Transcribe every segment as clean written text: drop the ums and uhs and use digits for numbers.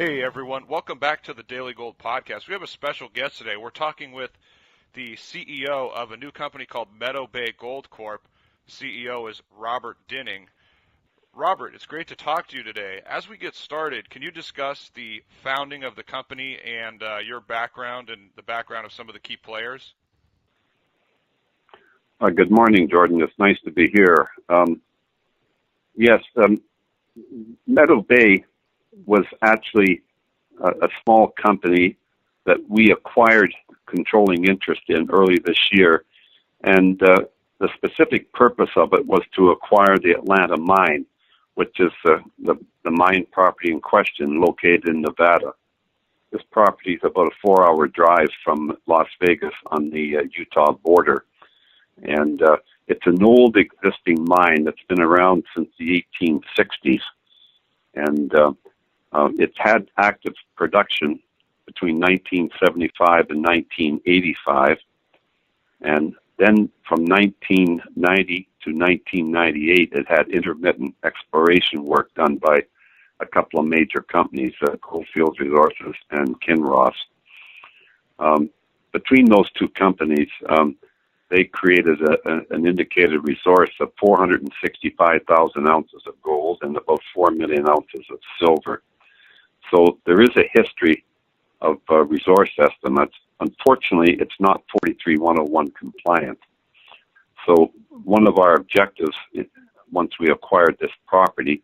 Hey everyone, welcome back to the Daily Gold Podcast. We have a special guest today. We're talking with the CEO of a new company called Meadow Gold Corp. CEO is Robert Dinning. Robert, it's great to talk to you today. As we get started, can you discuss the founding of the company and your background and the background of some of the key players? Good morning, Jordan. It's nice to be here. Meadow Bay was actually a small company that we acquired controlling interest in early this year, and the specific purpose of it was to acquire the Atlanta mine, which is the mine property in question located in Nevada. This property is about a 4-hour drive from Las Vegas on the Utah border, and it's an old existing mine that's been around since the 1860s, and it's had active production between 1975 and 1985, and then from 1990 to 1998, it had intermittent exploration work done by a couple of major companies, Goldfields Resources and Kinross. Between those two companies, they created an indicated resource of 465,000 ounces of gold and about 4 million ounces of silver. So there is a history of resource estimates. Unfortunately, it's not 43-101 compliant. So one of our objectives, once we acquired this property,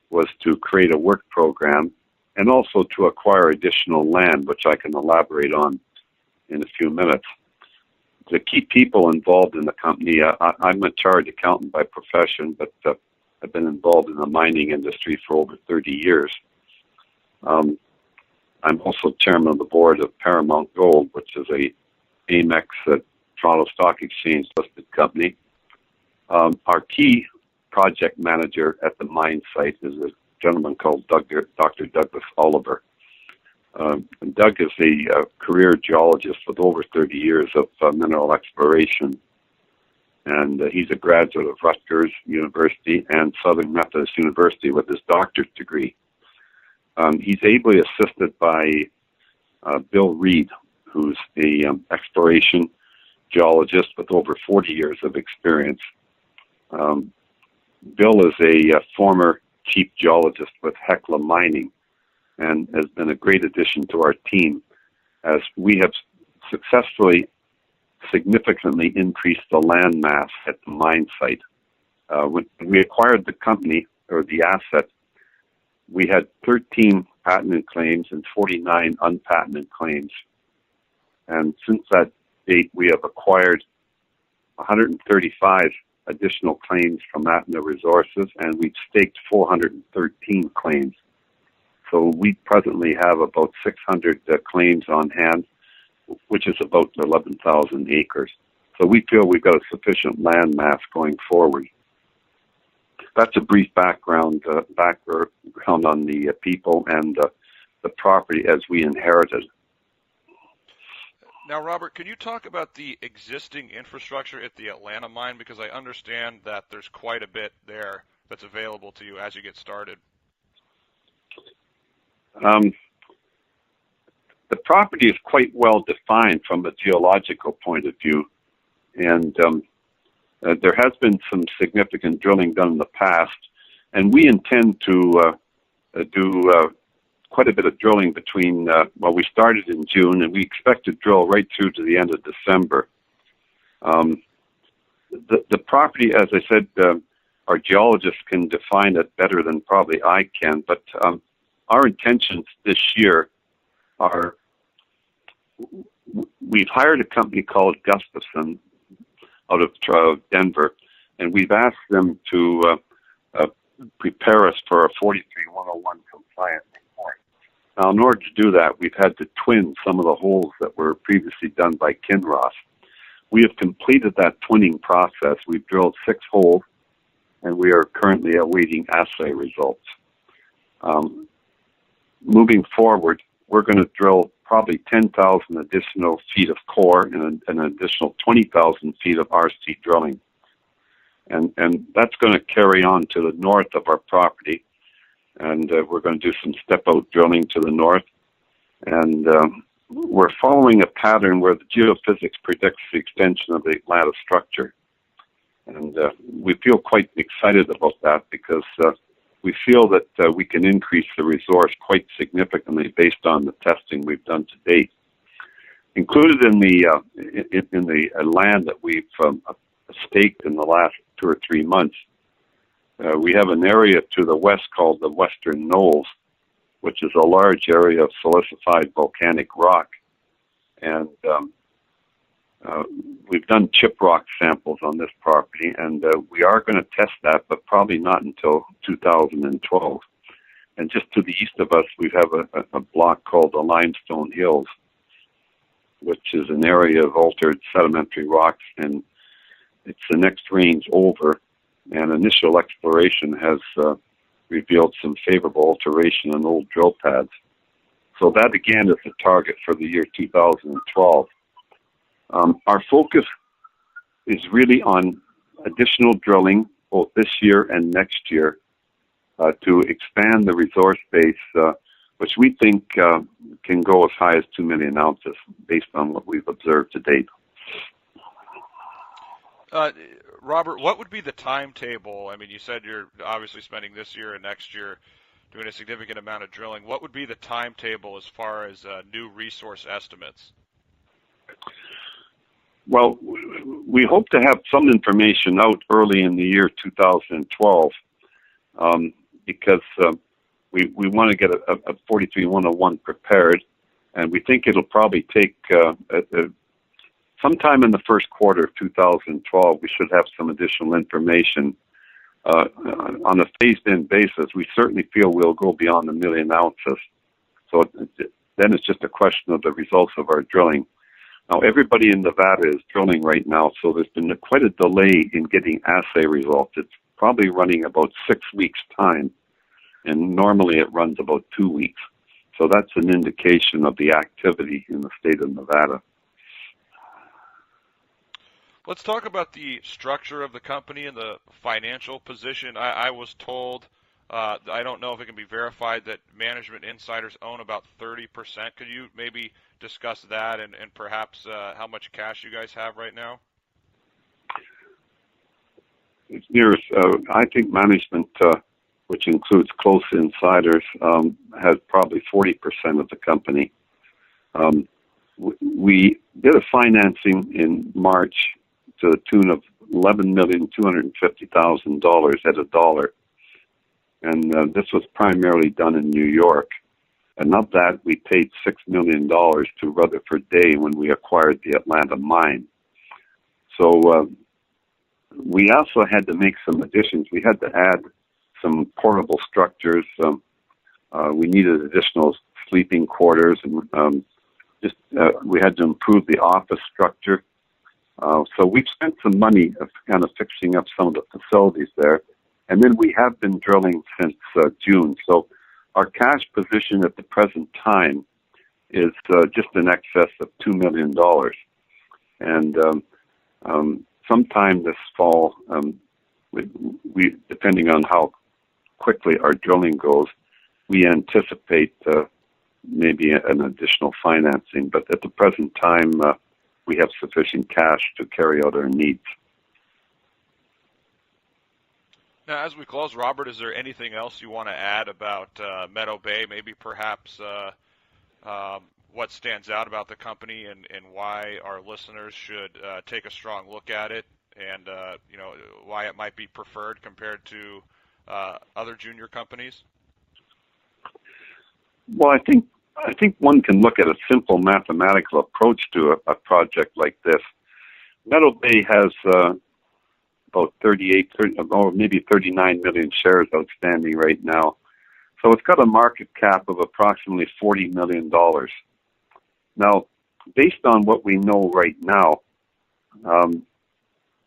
was to create a work program and also to acquire additional land, which I can elaborate on in a few minutes. The key people involved in the company, I'm a chartered accountant by profession, but I've been involved in the mining industry for over 30 years. I'm also chairman of the board of Paramount Gold, which is a AMEX Toronto Stock Exchange listed company. Our key project manager at the mine site is a gentleman called Dr. Douglas Oliver. Doug is a career geologist with over 30 years of mineral exploration, and he's a graduate of Rutgers University and Southern Methodist University with his doctorate degree. He's ably assisted by Bill Reed, who's a exploration geologist with over 40 years of experience. Bill is a former chief geologist with Hecla Mining and has been a great addition to our team as we have successfully significantly increased the land mass at the mine site. When we acquired the company, or the asset, we had 13 patented claims and 49 unpatented claims. And since that date, we have acquired 135 additional claims from Meadow Resources, and we've staked 413 claims. So we presently have about 600 claims on hand, which is about 11,000 acres. So we feel we've got a sufficient land mass going forward. That's a brief background on the people and the property as we inherited. Now, Robert, can you talk about the existing infrastructure at the Atlanta mine? Because I understand that there's quite a bit there that's available to you as you get started. The property is quite well defined from a geological point of view, and there has been some significant drilling done in the past, and we intend to do quite a bit of drilling between, we started in June, and we expect to drill right through to the end of December. The property, as I said, our geologists can define it better than probably I can, but our intentions this year are, we've hired a company called Gustafson out of Denver, and we've asked them to prepare us for a 43-101 compliant report. Now, in order to do that, we've had to twin some of the holes that were previously done by Kinross. We have completed that twinning process. We've drilled 6 holes, and we are currently awaiting assay results. Moving forward, we're going to drill probably 10,000 additional feet of core and an additional 20,000 feet of RC drilling. And that's going to carry on to the north of our property. and we're going to do some step-out drilling to the north. And we're following a pattern where the geophysics predicts the extension of the Atlanta structure. And we feel quite excited about that because we feel that we can increase the resource quite significantly based on the testing we've done to date. Included in the land that we've staked in the last 2 or 3 months, we have an area to the west called the Western Knolls, which is a large area of silicified volcanic rock. And we've done chip rock samples on this property, and we are going to test that, but probably not until 2012. And just to the east of us, we have a block called the Limestone Hills, which is an area of altered sedimentary rocks, and it's the next range over. And initial exploration has revealed some favorable alteration on old drill pads. So that again is the target for the year 2012. Our focus is really on additional drilling both this year and next year to expand the resource base, which we think can go as high as 2 million ounces based on what we've observed to date. Robert, what would be the timetable? I mean, you said you're obviously spending this year and next year doing a significant amount of drilling. What would be the timetable as far as new resource estimates? Well, we hope to have some information out early in the year 2012 because we want to get a 43-101 prepared, and we think it'll probably take sometime in the first quarter of 2012, we should have some additional information. On a phased-in basis, we certainly feel we'll go beyond 1 million ounces. So then it's just a question of the results of our drilling. Now, everybody in Nevada is drilling right now, so there's been quite a delay in getting assay results. It's probably running about 6 weeks' time, and normally it runs about 2 weeks. So that's an indication of the activity in the state of Nevada. Let's talk about the structure of the company and the financial position. I was told, I don't know if it can be verified, that management insiders own about 30%. Could you maybe discuss that and perhaps how much cash you guys have right now? I think management, which includes close insiders, has probably 40% of the company. We did a financing in March to the tune of $11,250,000 at $1. And this was primarily done in New York. And of that, we paid $6 million to Rutherford Day when we acquired the Atlanta mine. So we also had to make some additions. We had to add some portable structures. We needed additional sleeping quarters, and we had to improve the office structure. So we've spent some money kind of fixing up some of the facilities there. And then we have been drilling since June. So our cash position at the present time is just in excess of $2 million. And sometime this fall, we depending on how quickly our drilling goes, we anticipate maybe an additional financing. But at the present time, we have sufficient cash to carry out our needs. Now, as we close, Robert, is there anything else you want to add about Meadow Bay? Maybe perhaps what stands out about the company and why our listeners should take a strong look at it, and why it might be preferred compared to other junior companies? Well, I think one can look at a simple mathematical approach to a project like this. Meadow Bay has about 39 million shares outstanding right now. So it's got a market cap of approximately $40 million. Now, based on what we know right now,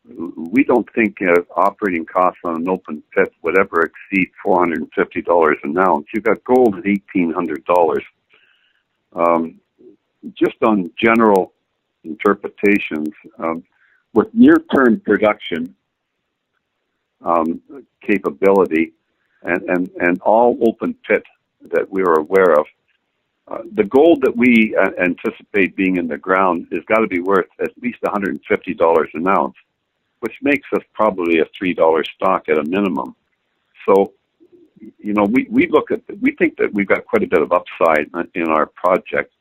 we don't think operating costs on an open pit would ever exceed $450 an ounce. You've got gold at $1,800. Just on general interpretations, with near-term production capability, and all open pit that we are aware of. The gold that we anticipate being in the ground has got to be worth at least $150 an ounce, which makes us probably a $3 stock at a minimum. So, we think that we've got quite a bit of upside in our project.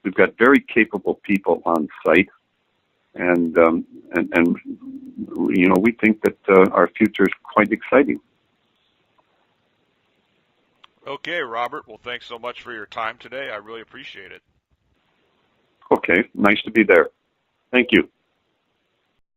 We've got very capable people on site, and we think that our future is quite exciting. Okay, Robert. Well, thanks so much for your time today. I really appreciate it. Okay, nice to be there. Thank you.